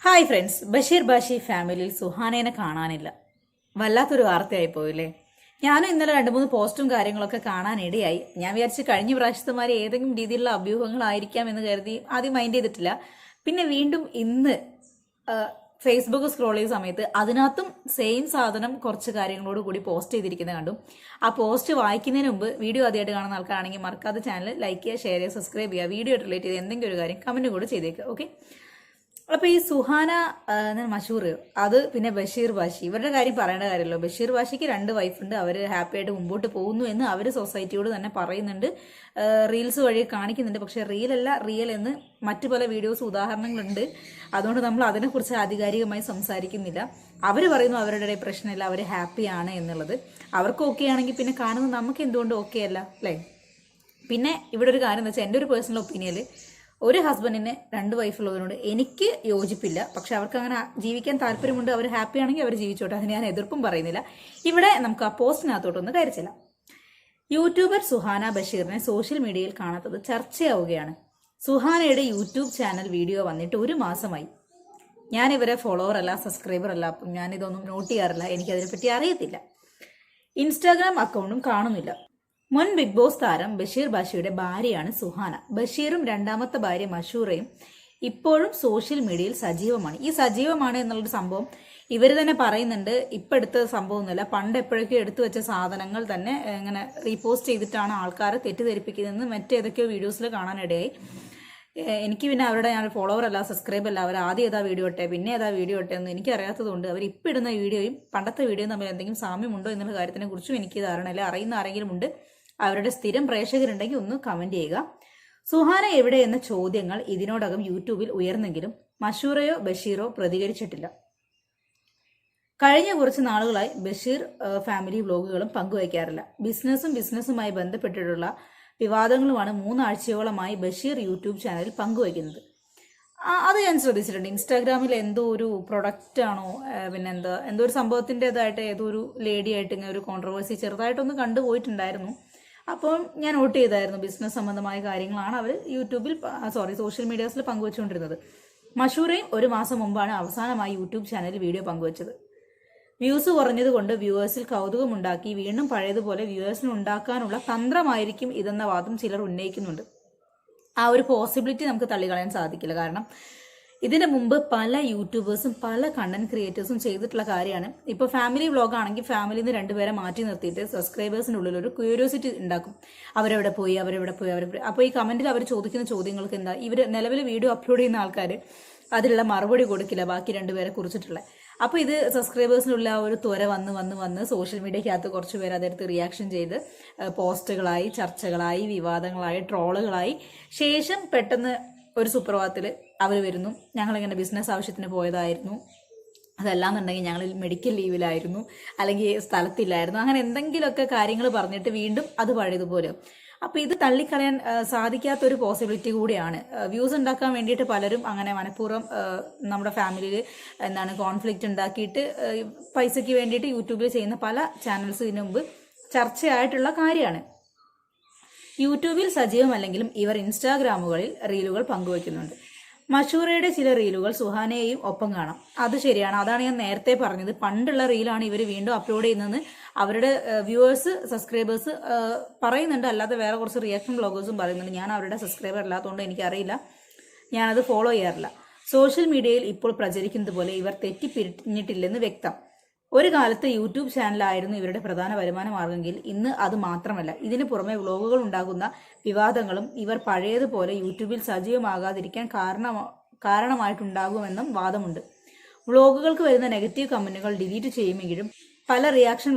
Hi friends, Basheer Bashi ഫാമിലിയിൽ സുഹാനേനെ കാണാനില്ല. വല്ലാത്തൊരു വാർത്തയായി പോയില്ലേ. ഞാനും ഇന്നലെ 2-3 പോസ്റ്റും കാര്യങ്ങളൊക്കെ കാണാനിടയായി. ഞാൻ വിചാരിച്ച് കഴിഞ്ഞ പ്രാവശ്യത്തുമാരെ ഏതെങ്കിലും രീതിയിലുള്ള അഭ്യൂഹങ്ങളായിരിക്കാം എന്ന് കരുതി ആദ്യം മൈൻഡ് ചെയ്തിട്ടില്ല. പിന്നെ വീണ്ടും ഇന്ന് ഫേസ്ബുക്ക് സ്ക്രോൾ ചെയ്ത സമയത്ത് അതിനകത്തും സെയിം സാധനം കുറച്ച് കാര്യങ്ങളോട് കൂടി പോസ്റ്റ് ചെയ്തിരിക്കുന്നത് കണ്ടു. ആ പോസ്റ്റ് വായിക്കുന്നതിന് മുമ്പ് വീഡിയോ ആദ്യമായിട്ട് കാണുന്ന ആൾക്കാരാണെങ്കിൽ മറക്കാതെ ചാനൽ ലൈക്ക് ചെയ്യുക, ഷെയർ ചെയ്യുക, സബ്സ്ക്രൈബ് ചെയ്യുക. വീഡിയോ റിലേറ്റ് ചെയ്ത് എന്തെങ്കിലും ഒരു കാര്യം കമന്റ് കൂടെ ചെയ്തേക്കുക. ഓക്കെ. അപ്പൊ ഈ സുഹാന മഷൂർ, അത് പിന്നെ ബഷീർ ബാഷി, ഇവരുടെ കാര്യം പറയേണ്ട കാര്യമല്ലോ. ബഷീർ ബാഷിക്ക് 2 വൈഫുണ്ട്. അവർ ഹാപ്പി ആയിട്ട് മുമ്പോട്ട് പോകുന്നു എന്ന് അവർ സൊസൈറ്റിയോട് തന്നെ പറയുന്നുണ്ട്, റീൽസ് വഴി കാണിക്കുന്നുണ്ട്. പക്ഷെ റീലല്ല, റിയൽ എന്ന് മറ്റു പല വീഡിയോസ് ഉദാഹരണങ്ങളുണ്ട്. അതുകൊണ്ട് നമ്മൾ അതിനെക്കുറിച്ച് ആധികാരികമായി സംസാരിക്കുന്നില്ല. അവർ പറയുന്നു അവരുടെ പ്രശ്നമില്ല, അവർ ഹാപ്പിയാണ് എന്നുള്ളത്. അവർക്ക് ഓക്കെ ആണെങ്കിൽ പിന്നെ കാണുന്നത് നമുക്ക് എന്തുകൊണ്ട് ഓക്കെ അല്ല, അല്ലേ? പിന്നെ ഇവിടെ ഒരു കാര്യം എന്ന് വെച്ചാൽ, എൻ്റെ ഒരു പേഴ്സണൽ ഒപ്പീനിയനിൽ ഒരു ഹസ്ബൻഡിന് 2 വൈഫുള്ളതിനോട് എനിക്ക് യോജിപ്പില്ല. പക്ഷെ അവർക്ക് അങ്ങനെ ജീവിക്കാൻ താല്പര്യമുണ്ട്, അവർ ഹാപ്പി ആണെങ്കിൽ അവർ ജീവിച്ചോട്ടെ, അതിന് ഞാൻ എതിർപ്പും പറയുന്നില്ല. ഇവിടെ നമുക്ക് ആ പോസ്റ്റിനകത്തോട്ടൊന്ന് കയറിച്ചില്ല. യൂട്യൂബർ സുഹാന ബഷീറിനെ സോഷ്യൽ മീഡിയയിൽ കാണാത്തത് ചർച്ചയാവുകയാണ്. സുഹാനയുടെ യൂട്യൂബ് ചാനൽ വീഡിയോ വന്നിട്ട് 1 മാസമായി. ഞാൻ ഇവരെ ഫോളോവർ അല്ല, സബ്സ്ക്രൈബർ അല്ല, അപ്പം ഞാനിതൊന്നും നോട്ട് ചെയ്യാറില്ല, എനിക്കതിനെപ്പറ്റി അറിയത്തില്ല. ഇൻസ്റ്റാഗ്രാം അക്കൗണ്ടും കാണുന്നില്ല. മുൻ ബിഗ് ബോസ് താരം ബഷീർ ബാഷിയുടെ ഭാര്യയാണ് സുഹാന. ബഷീറും 2ാമത്തെ ഭാര്യ മഷൂറയും ഇപ്പോഴും സോഷ്യൽ മീഡിയയിൽ സജീവമാണ്. ഈ സജീവമാണ് എന്നുള്ളൊരു സംഭവം ഇവർ തന്നെ പറയുന്നുണ്ട്. ഇപ്പം എടുത്ത സംഭവമൊന്നുമല്ല, പണ്ട് എപ്പോഴൊക്കെ എടുത്തു വെച്ച സാധനങ്ങൾ തന്നെ ഇങ്ങനെ റീപോസ്റ്റ് ചെയ്തിട്ടാണ് ആൾക്കാരെ തെറ്റിദ്ധരിപ്പിക്കുന്നതെന്ന് മറ്റേതൊക്കെയോ വീഡിയോസിൽ കാണാനിടയായി. എനിക്ക് പിന്നെ അവരുടെ ഞാൻ ഫോളോവർ അല്ല, സബ്സ്ക്രൈബ് അല്ല. അവർ ആദ്യം ഏതാ വീഡിയോ ഇട്ടെ, പിന്നെ ഏതാ വീഡിയോ ഇട്ടെ എന്ന് എനിക്കറിയാത്തതുകൊണ്ട് അവർ ഇപ്പം ഇടുന്ന വീഡിയോയും പണ്ടത്തെ വീഡിയോയും തമ്മിൽ എന്തെങ്കിലും സാമ്യമുണ്ടോ എന്നുള്ള കാര്യത്തിനെ കുറിച്ചും എനിക്ക് ധാരണയില്ല. അറിയുന്ന ആരെങ്കിലും ഉണ്ട്, അവരുടെ സ്ഥിരം പ്രേക്ഷകരുണ്ടെങ്കിൽ ഒന്ന് കമന്റ് ചെയ്യുക. സുഹാന എവിടെ എന്ന ചോദ്യങ്ങൾ ഇതിനോടകം യൂട്യൂബിൽ ഉയർന്നെങ്കിലും മഷൂറയോ ബഷീറോ പ്രതികരിച്ചിട്ടില്ല. കഴിഞ്ഞ കുറച്ച് നാളുകളായി ബഷീർ ഫാമിലി വ്ലോഗുകളും പങ്കുവയ്ക്കാറില്ല. ബിസിനസ്സുമായി ബന്ധപ്പെട്ടിട്ടുള്ള വിവാദങ്ങളുമാണ് 3 ആഴ്ചയോളമായി ബഷീർ യൂട്യൂബ് ചാനലിൽ പങ്കുവയ്ക്കുന്നത്. അത് ഞാൻ ശ്രദ്ധിച്ചിട്ടുണ്ട്. ഇൻസ്റ്റാഗ്രാമിൽ എന്തോ ഒരു പ്രൊഡക്റ്റ് ആണോ, പിന്നെ എന്തോ ഒരു സംഭവത്തിൻ്റെതായിട്ട് ഏതോ ഒരു ലേഡിയായിട്ട് ഇങ്ങനെ ഒരു കോൺട്രവേഴ്സി ചെറുതായിട്ടൊന്ന് കണ്ടുപോയിട്ടുണ്ടായിരുന്നു. അപ്പോൾ ഞാൻ നോട്ട് ചെയ്തായിരുന്നു, ബിസിനസ് സംബന്ധമായ കാര്യങ്ങളാണ് അവർ സോഷ്യൽ മീഡിയാസിൽ പങ്കുവെച്ചുകൊണ്ടിരുന്നത്. മഷൂറയും 1 മാസം മുമ്പാണ് അവസാനമായി യൂട്യൂബ് ചാനലിൽ വീഡിയോ പങ്കുവച്ചത്. വ്യൂസ് കുറഞ്ഞത് കൊണ്ട് വ്യൂവേഴ്സിൽ കൗതുകമുണ്ടാക്കി വീണ്ടും പഴയതുപോലെ വ്യൂവേഴ്സിന് ഉണ്ടാക്കാനുള്ള തന്ത്രമായിരിക്കും ഇതെന്ന വാദം ചിലർ ഉന്നയിക്കുന്നുണ്ട്. ആ ഒരു പോസിബിലിറ്റി നമുക്ക് തള്ളിക്കളയാൻ സാധിക്കില്ല. കാരണം ഇതിനു മുമ്പ് പല യൂട്യൂബേഴ്സും പല കണ്ടന്റ് ക്രിയേറ്റേഴ്സും ചെയ്തിട്ടുള്ള കാര്യമാണ്. ഇപ്പോൾ ഫാമിലി വ്ലോഗ് ആണെങ്കിൽ ഫാമിലിയിൽ നിന്ന് 2 പേരെ മാറ്റി നിർത്തിയിട്ട് സബ്സ്ക്രൈബേഴ്സിൻ്റെ ഉള്ളിൽ ഒരു ക്യൂരിയോസിറ്റി ഉണ്ടാക്കും. അവരെവിടെ പോയി. അപ്പോൾ ഈ കമന്റിൽ അവർ ചോദിക്കുന്ന ചോദ്യങ്ങൾക്ക് എന്താ, ഇവർ നിലവിൽ വീഡിയോ അപ്ലോഡ് ചെയ്യുന്ന ആൾക്കാർ അതിലുള്ള മറുപടി കൊടുക്കില്ല, ബാക്കി 2 പേരെ കുറിച്ചിട്ടുള്ള. അപ്പോൾ ഇത് സബ്സ്ക്രൈബേഴ്സിനുള്ള ആ ഒരു ത്വര വന്ന് സോഷ്യൽ മീഡിയക്കകത്ത് കുറച്ച് പേര് അതെടുത്ത് റിയാക്ഷൻ ചെയ്ത് പോസ്റ്റുകളായി, ചർച്ചകളായി, വിവാദങ്ങളായി, ട്രോളുകളായി. ശേഷം പെട്ടെന്ന് ഒരു സുപ്രഭാതത്തിൽ അവർ വരുന്നു, ഞങ്ങളിങ്ങനെ ബിസിനസ് ആവശ്യത്തിന് പോയതായിരുന്നു, അതല്ലാന്നുണ്ടെങ്കിൽ ഞങ്ങൾ മെഡിക്കൽ ലീവിലായിരുന്നു, അല്ലെങ്കിൽ സ്ഥലത്തില്ലായിരുന്നു, അങ്ങനെ എന്തെങ്കിലുമൊക്കെ കാര്യങ്ങൾ പറഞ്ഞിട്ട് വീണ്ടും അത് പഴയതുപോലെ. അപ്പോൾ ഇത് തള്ളിക്കളയാൻ സാധിക്കാത്തൊരു പോസിബിലിറ്റി കൂടിയാണ്. വ്യൂസ് ഉണ്ടാക്കാൻ വേണ്ടിയിട്ട് പലരും അങ്ങനെ മനഃപൂർവ്വം നമ്മുടെ ഫാമിലിയിൽ കോൺഫ്ലിക്റ്റ് ഉണ്ടാക്കിയിട്ട് പൈസയ്ക്ക് വേണ്ടിയിട്ട് യൂട്യൂബിൽ ചെയ്യുന്ന പല ചാനൽസ് ഇതിനു മുമ്പ് ചർച്ചയായിട്ടുള്ള കാര്യമാണ്. യൂട്യൂബിൽ സജീവമല്ലെങ്കിലും ഇവർ ഇൻസ്റ്റാഗ്രാമുകളിൽ റീലുകൾ പങ്കുവയ്ക്കുന്നുണ്ട്. മഷൂറയുടെ ചില റീലുകൾ സുഹാനയെയും ഒപ്പം കാണാം. അത് ശരിയാണ്, അതാണ് ഞാൻ നേരത്തെ പറഞ്ഞത്. പണ്ടുള്ള റീലാണ് ഇവർ വീണ്ടും അപ്ലോഡ് ചെയ്യുന്നതെന്ന് അവരുടെ വ്യൂവേഴ്സ്, സബ്സ്ക്രൈബേഴ്സ് പറയുന്നുണ്ട്. അല്ലാതെ വേറെ കുറച്ച് റിയാക്ഷൻ ബ്ലോഗേഴ്സും പറയുന്നുണ്ട്. ഞാൻ അവരുടെ സബ്സ്ക്രൈബർ അല്ലാത്തതുകൊണ്ട് എനിക്കറിയില്ല, ഞാനത് ഫോളോ ചെയ്യാറില്ല. സോഷ്യൽ മീഡിയയിൽ ഇപ്പോൾ പ്രചരിക്കുന്നത് പോലെ ഇവർ തെറ്റിപ്പിരിഞ്ഞിട്ടില്ലെന്ന് വ്യക്തം. ഒരു കാലത്ത് യൂട്യൂബ് ചാനലായിരുന്നു ഇവരുടെ പ്രധാന വരുമാന മാർഗ്ഗമെങ്കിൽ ഇന്ന് അത് മാത്രമല്ല. ഇതിനു പുറമെ വ്ലോഗുകൾ ഉണ്ടാകുന്ന വിവാദങ്ങളും ഇവർ പഴയതുപോലെ യൂട്യൂബിൽ സജീവമാകാതിരിക്കാൻ കാരണമായിട്ടുണ്ടാകുമെന്നും വാദമുണ്ട്. വ്ലോഗുകൾക്ക് വരുന്ന നെഗറ്റീവ് കമന്റുകൾ ഡിലീറ്റ് ചെയ്യുമെങ്കിലും പല റിയാക്ഷൻ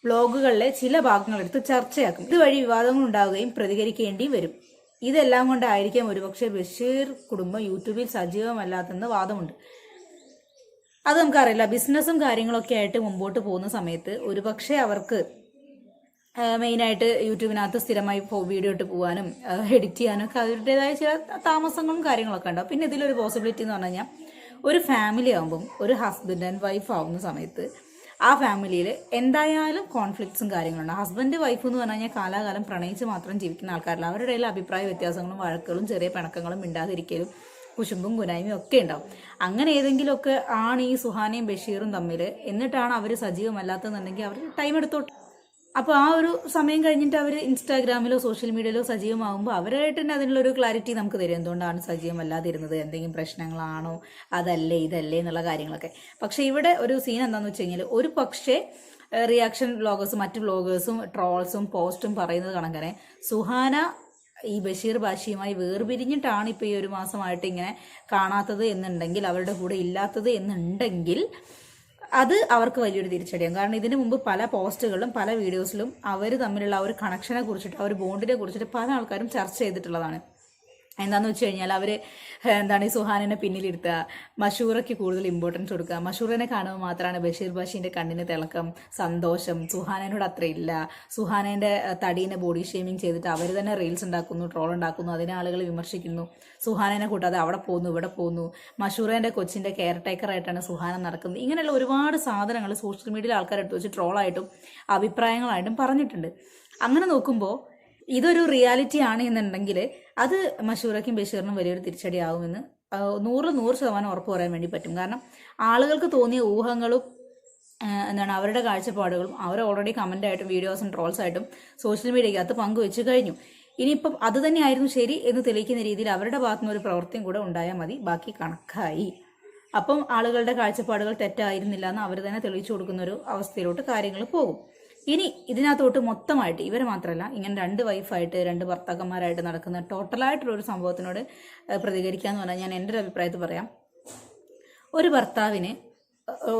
വ്ലോഗുകളിലെ ചില ഭാഗങ്ങൾ എടുത്ത് ചർച്ചയാക്കും. ഇതുവഴി വിവാദങ്ങൾ ഉണ്ടാവുകയും പ്രതികരിക്കേണ്ടിയും വരും. ഇതെല്ലാം കൊണ്ടായിരിക്കാം ഒരുപക്ഷെ ബഷീർ കുടുംബം യൂട്യൂബിൽ സജീവമല്ലാത്തെന്ന് വാദമുണ്ട്. അത് നമുക്കറിയില്ല. ബിസിനസ്സും കാര്യങ്ങളൊക്കെ ആയിട്ട് മുമ്പോട്ട് പോകുന്ന സമയത്ത് ഒരുപക്ഷെ അവർക്ക് മെയിനായിട്ട് യൂട്യൂബിനകത്ത് സ്ഥിരമായി വീഡിയോ ഇട്ട് പോകാനും എഡിറ്റ് ചെയ്യാനും ഒക്കെ അവരുടേതായ ചില താമസങ്ങളും കാര്യങ്ങളൊക്കെ ഉണ്ടാവും. പിന്നെ ഇതിലൊരു പോസിബിലിറ്റി എന്ന് പറഞ്ഞു കഴിഞ്ഞാൽ, ഒരു ഫാമിലി ആകുമ്പം, ഒരു ഹസ്ബൻഡ് ആൻഡ് വൈഫ് ആവുന്ന സമയത്ത് ആ ഫാമിലിയിൽ എന്തായാലും കോൺഫ്ലിക്ട്സും കാര്യങ്ങളുണ്ട്. ഹസ്ബൻഡ് വൈഫ് എന്ന് പറഞ്ഞു കഴിഞ്ഞാൽ കാലാകാലം പ്രണയിച്ച് മാത്രം ജീവിക്കുന്ന ആൾക്കാരല്ല. അവരുടെ ഇടയിൽ അഭിപ്രായ വ്യത്യാസങ്ങളും വഴക്കുകളും ചെറിയ പിണക്കങ്ങളും മിണ്ടാതിരിക്കലും കുശുമ്പും കുനായ്മയും ഒക്കെ ഉണ്ടാവും. അങ്ങനെ ഏതെങ്കിലുമൊക്കെ ആണ് ഈ സുഹാനയും ബഷീറും തമ്മിൽ. എന്നിട്ടാണ് അവർ സജീവമല്ലാത്തതെന്നുണ്ടെങ്കിൽ അവർ ടൈം എടുത്തോട്ടെ. അപ്പോൾ ആ ഒരു സമയം കഴിഞ്ഞിട്ട് അവർ ഇൻസ്റ്റാഗ്രാമിലോ സോഷ്യൽ മീഡിയയിലോ സജീവമാകുമ്പോൾ അവരായിട്ട് തന്നെ അതിനുള്ളൊരു ക്ലാരിറ്റി നമുക്ക് തരും. എന്തുകൊണ്ടാണ് സജീവമല്ലാതിരുന്നത്, എന്തെങ്കിലും പ്രശ്നങ്ങളാണോ, അതല്ലേ ഇതല്ലേ എന്നുള്ള കാര്യങ്ങളൊക്കെ. പക്ഷേ ഇവിടെ ഒരു സീൻ എന്താണെന്ന് വെച്ച് കഴിഞ്ഞാൽ, ഒരു പക്ഷേ റിയാക്ഷൻ വ്ളോഗേഴ്സും മറ്റു വ്ളോഗേഴ്സും ട്രോൾസും പോസ്റ്റും പറയുന്നത് കണക്കനെ സുഹാന ഈ ബഷീർ ബാഷിയുമായി വേർപിരിഞ്ഞിട്ടാണ് ഇപ്പോൾ ഈ ഒരു മാസമായിട്ട് ഇങ്ങനെ കാണാത്തത് എന്നുണ്ടെങ്കിൽ, അവരുടെ കൂടെ ഇല്ലാത്തത് എന്നുണ്ടെങ്കിൽ അത് അവർക്ക് വലിയൊരു തിരിച്ചടിയാണ്. കാരണം ഇതിനു മുമ്പ് പല പോസ്റ്റുകളിലും പല വീഡിയോസിലും അവർ തമ്മിലുള്ള ആ ഒരു കണക്ഷനെ കുറിച്ചിട്ട്, ആ ഒരു ബോണ്ടിനെ കുറിച്ചിട്ട് പല ആൾക്കാരും ചർച്ച ചെയ്തിട്ടുള്ളതാണ്. എന്താണെന്ന് വെച്ച് കഴിഞ്ഞാൽ അവർ ഈ സുഹാനനെ പിന്നിലിരുത്തുക, മഷൂറയ്ക്ക് കൂടുതൽ ഇമ്പോർട്ടൻസ് കൊടുക്കുക. മഷൂറിനെ കാണുമ്പോൾ മാത്രമാണ് ബഷീർ ബാഷിൻ്റെ കണ്ണിന് തിളക്കം, സന്തോഷം. സുഹാനോട് അത്ര ഇല്ല. സുഹാനേൻ്റെ തടീനെ ബോഡി ഷേമിങ് ചെയ്തിട്ട് അവർ തന്നെ റീൽസ് ഉണ്ടാക്കുന്നു, ട്രോൾ ഉണ്ടാക്കുന്നു, അതിനെ ആളുകൾ വിമർശിക്കുന്നു. സുഹാനനെ കൂട്ടാതെ അവിടെ പോകുന്നു, ഇവിടെ പോകുന്നു. മഷൂറേൻ്റെ കൊച്ചിൻ്റെ കെയർ ടേക്കറായിട്ടാണ് സുഹാന നടക്കുന്നത്. ഇങ്ങനെയുള്ള ഒരുപാട് സാധനങ്ങൾ സോഷ്യൽ മീഡിയയിൽ ആൾക്കാരെടുത്ത് വെച്ച് ട്രോളായിട്ടും അഭിപ്രായങ്ങളായിട്ടും പറഞ്ഞിട്ടുണ്ട്. അങ്ങനെ നോക്കുമ്പോൾ ഇതൊരു റിയാലിറ്റി ആണ് എന്നുണ്ടെങ്കിൽ അത് മഷൂറയ്ക്കും ബഷീറിനും വലിയൊരു തിരിച്ചടിയാവുമെന്ന് 100% ഉറപ്പ് പറയാൻ വേണ്ടി പറ്റും. കാരണം ആളുകൾക്ക് തോന്നിയ ഊഹങ്ങളും അവരുടെ കാഴ്ചപ്പാടുകളും അവർ ഓൾറെഡി കമൻ്റായിട്ടും വീഡിയോസും ട്രോൾസായിട്ടും സോഷ്യൽ മീഡിയക്കകത്ത് പങ്കുവെച്ച് കഴിഞ്ഞു. ഇനിയിപ്പം അത് തന്നെയായിരുന്നു ശരി എന്ന് തെളിയിക്കുന്ന രീതിയിൽ അവരുടെ ഭാഗത്തുനിന്ന് ഒരു പ്രവൃത്തിയും കൂടെ ഉണ്ടായാൽ മതി, ബാക്കി കണക്കായി. അപ്പം ആളുകളുടെ കാഴ്ചപ്പാടുകൾ തെറ്റായിരുന്നില്ല എന്ന് അവർ തന്നെ തെളിയിച്ചു കൊടുക്കുന്ന ഒരു അവസ്ഥയിലോട്ട് കാര്യങ്ങൾ പോകും. ഇനി ഇതിനകത്തോട്ട് മൊത്തമായിട്ട് ഇവരെ മാത്രമല്ല, ഇങ്ങനെ 2 വൈഫായിട്ട് 2 ഭർത്താക്കന്മാരായിട്ട് നടക്കുന്ന ടോട്ടലായിട്ടുള്ളൊരു സംഭവത്തിനോട് പ്രതികരിക്കുക എന്ന് പറഞ്ഞാൽ, ഞാൻ എൻ്റെ ഒരു അഭിപ്രായത്തിൽ പറയാം, ഒരു ഭർത്താവിന്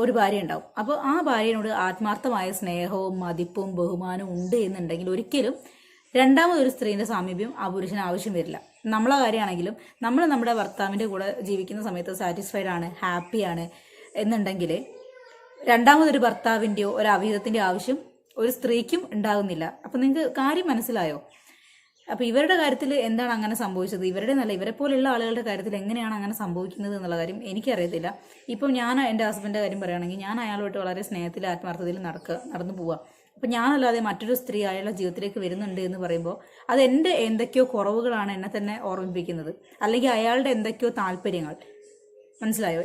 ഒരു ഭാര്യ ഉണ്ടാവും. അപ്പോൾ ആ ഭാര്യയോട് ആത്മാർത്ഥമായ സ്നേഹവും മതിപ്പും ബഹുമാനവും ഉണ്ട് എന്നുണ്ടെങ്കിൽ ഒരിക്കലും രണ്ടാമതൊരു സ്ത്രീൻ്റെ സാമീപ്യം ആ പുരുഷന് ആവശ്യം വരില്ല. നമ്മളെ കാര്യമാണെങ്കിലും നമ്മൾ നമ്മുടെ ഭർത്താവിൻ്റെ കൂടെ ജീവിക്കുന്ന സമയത്ത് സാറ്റിസ്ഫൈഡ് ആണ്, ഹാപ്പിയാണ് എന്നുണ്ടെങ്കിൽ രണ്ടാമതൊരു ഭർത്താവിൻ്റെയോ ഒരു അവിഹിതത്തിൻ്റെയോ ആവശ്യം ഒരു സ്ത്രീക്കും ഉണ്ടാകുന്നില്ല. അപ്പം നിങ്ങൾക്ക് കാര്യം മനസ്സിലായോ? അപ്പോൾ ഇവരുടെ കാര്യത്തിൽ എന്താണ് അങ്ങനെ സംഭവിച്ചത്, ഇവരുടെ നല്ല ഇവരെ പോലെയുള്ള ആളുകളുടെ കാര്യത്തിൽ എങ്ങനെയാണ് അങ്ങനെ സംഭവിക്കുന്നത് എന്നുള്ള കാര്യം എനിക്കറിയത്തില്ല. ഇപ്പം ഞാൻ എൻ്റെ ഹസ്ബൻഡിൻ്റെ കാര്യം പറയുകയാണെങ്കിൽ, ഞാൻ അയാളോട്ട് വളരെ സ്നേഹത്തിൽ ആത്മാർത്ഥതയിൽ നടന്നു പോവുക. അപ്പം ഞാനല്ലാതെ മറ്റൊരു സ്ത്രീ അയാളുടെ ജീവിതത്തിലേക്ക് വരുന്നുണ്ട് എന്ന് പറയുമ്പോൾ അത് എൻ്റെ എന്തൊക്കെയോ കുറവുകളാണ് എന്നെ തന്നെ ഓർമ്മിപ്പിക്കുന്നത്, അല്ലെങ്കിൽ അയാളുടെ എന്തൊക്കെയോ താല്പര്യങ്ങൾ. മനസ്സിലായോ?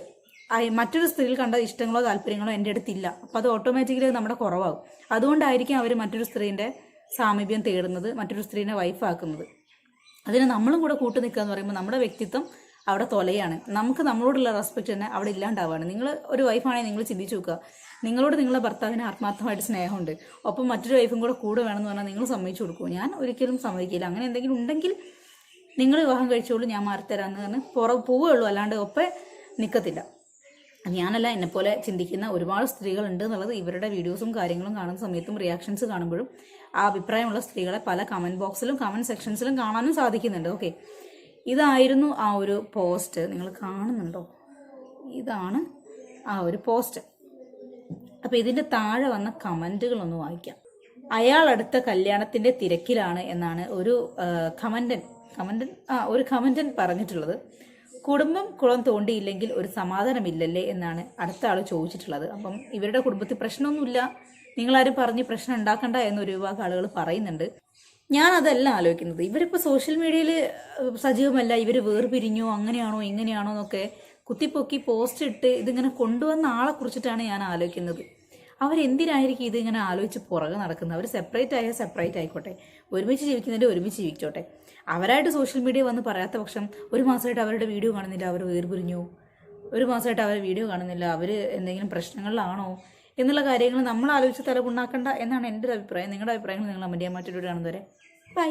മറ്റൊരു സ്ത്രീയിൽ കണ്ട ഇഷ്ടങ്ങളോ താല്പര്യങ്ങളോ എൻ്റെ അടുത്തില്ല. അപ്പോൾ അത് ഓട്ടോമാറ്റിക്കലി നമ്മുടെ കുറവാകും. അതുകൊണ്ടായിരിക്കും അവർ മറ്റൊരു സ്ത്രീൻ്റെ സാമീപ്യം തേടുന്നത്, മറ്റൊരു സ്ത്രീനെ വൈഫാക്കുന്നത്. അതിന് നമ്മളും കൂടെ കൂട്ടു നിൽക്കുക എന്ന് പറയുമ്പോൾ നമ്മുടെ വ്യക്തിത്വം അവിടെ തൊലയാണ്. നമുക്ക് നമ്മളോടുള്ള റെസ്പെക്റ്റ് തന്നെ അവിടെ ഇല്ലാണ്ടാവുകയാണ്. നിങ്ങൾ ഒരു വൈഫാണെങ്കിൽ നിങ്ങൾ ചിന്തിച്ച് നോക്കുക, നിങ്ങളോട് നിങ്ങളുടെ ഭർത്താവിന് ആത്മാർത്ഥമായിട്ട് സ്നേഹമുണ്ട്, ഒപ്പം മറ്റൊരു വൈഫും കൂടെ വേണമെന്ന് പറഞ്ഞാൽ നിങ്ങൾ സമ്മതിച്ചു കൊടുക്കുമോ? ഞാൻ ഒരിക്കലും സമ്മതിക്കില്ല. അങ്ങനെ എന്തെങ്കിലും ഉണ്ടെങ്കിൽ നിങ്ങൾ വിവാഹം കഴിച്ചോളൂ, ഞാൻ മാറിത്തരാമെന്ന് പറഞ്ഞ് പോവുകയുള്ളൂ, അല്ലാണ്ട് ഒപ്പം നിൽക്കത്തില്ല. ഞാനല്ല, എന്നെപ്പോലെ ചിന്തിക്കുന്ന ഒരുപാട് സ്ത്രീകളുണ്ട് എന്നുള്ളത് ഇവരുടെ വീഡിയോസും കാര്യങ്ങളും കാണുന്ന സമയത്തും റിയാക്ഷൻസ് കാണുമ്പോഴും ആ അഭിപ്രായമുള്ള സ്ത്രീകളെ പല കമൻറ്റ് ബോക്സിലും കമൻറ്റ് സെക്ഷൻസിലും കാണാനും സാധിക്കുന്നുണ്ട്. ഓക്കെ, ഇതായിരുന്നു ആ ഒരു പോസ്റ്റ്. നിങ്ങൾ കാണുന്നുണ്ടോ? ഇതാണ് ആ ഒരു പോസ്റ്റ്. അപ്പോൾ ഇതിൻ്റെ താഴെ വന്ന കമൻറ്റുകളൊന്ന് വായിക്കാം. അയാൾ അടുത്ത കല്യാണത്തിൻ്റെ തിരക്കിലാണ് എന്നാണ് ഒരു കമൻറ്റൻ പറഞ്ഞിട്ടുള്ളത്. കുടുംബം കുളം തോണ്ടിയില്ലെങ്കിൽ ഒരു സമാധാനമില്ലല്ലേ എന്നാണ് അടുത്ത ആൾ ചോദിച്ചിട്ടുള്ളത്. അപ്പം ഇവരുടെ കുടുംബത്തിൽ പ്രശ്നമൊന്നുമില്ല, നിങ്ങളാരും പറഞ്ഞ് പ്രശ്നം ഉണ്ടാക്കണ്ട എന്നൊരു വിഭാഗം ആളുകൾ പറയുന്നുണ്ട്. ഞാൻ അതല്ല ആലോചിക്കുന്നത്. ഇവരിപ്പോൾ സോഷ്യൽ മീഡിയയിൽ സജീവമല്ല, ഇവർ വേർപിരിഞ്ഞോ അങ്ങനെയാണോ ഇങ്ങനെയാണോ എന്നൊക്കെ കുത്തിപ്പൊക്കി പോസ്റ്റ് ഇട്ട് ഇതിങ്ങനെ കൊണ്ടുവന്ന ആളെ കുറിച്ചിട്ടാണ് ഞാൻ ആലോചിക്കുന്നത്. അവരെന്തിനായിരിക്കും ഇതിങ്ങനെ ആലോചിച്ച് പുറകെ നടക്കുന്നത്? അവർ സെപ്പറേറ്റ് ആയിക്കോട്ടെ, ഒരുമിച്ച് ജീവിക്കുന്നതിൻ്റെ ഒരുമിച്ച് ജീവിച്ചോട്ടെ. അവരായിട്ട് സോഷ്യൽ മീഡിയ വന്ന് പറയാത്ത പക്ഷം ഒരു മാസമായിട്ട് അവരുടെ വീഡിയോ കാണുന്നില്ല, അവർ വേർപിരിഞ്ഞു, ഒരു മാസമായിട്ട് അവരുടെ വീഡിയോ കാണുന്നില്ല, അവർ എന്തെങ്കിലും പ്രശ്നങ്ങളിലാണോ എന്നുള്ള കാര്യങ്ങൾ നമ്മൾ ആലോചിച്ച് തലപുണ്ണാക്കണ്ട എന്നാണ് എൻ്റെ ഒരു അഭിപ്രായം. നിങ്ങളുടെ അഭിപ്രായങ്ങൾ നിങ്ങൾ കമൻറ്റ് ചെയ്യാൻ. മറ്റൊരു കാണുന്നവരെ ബൈ.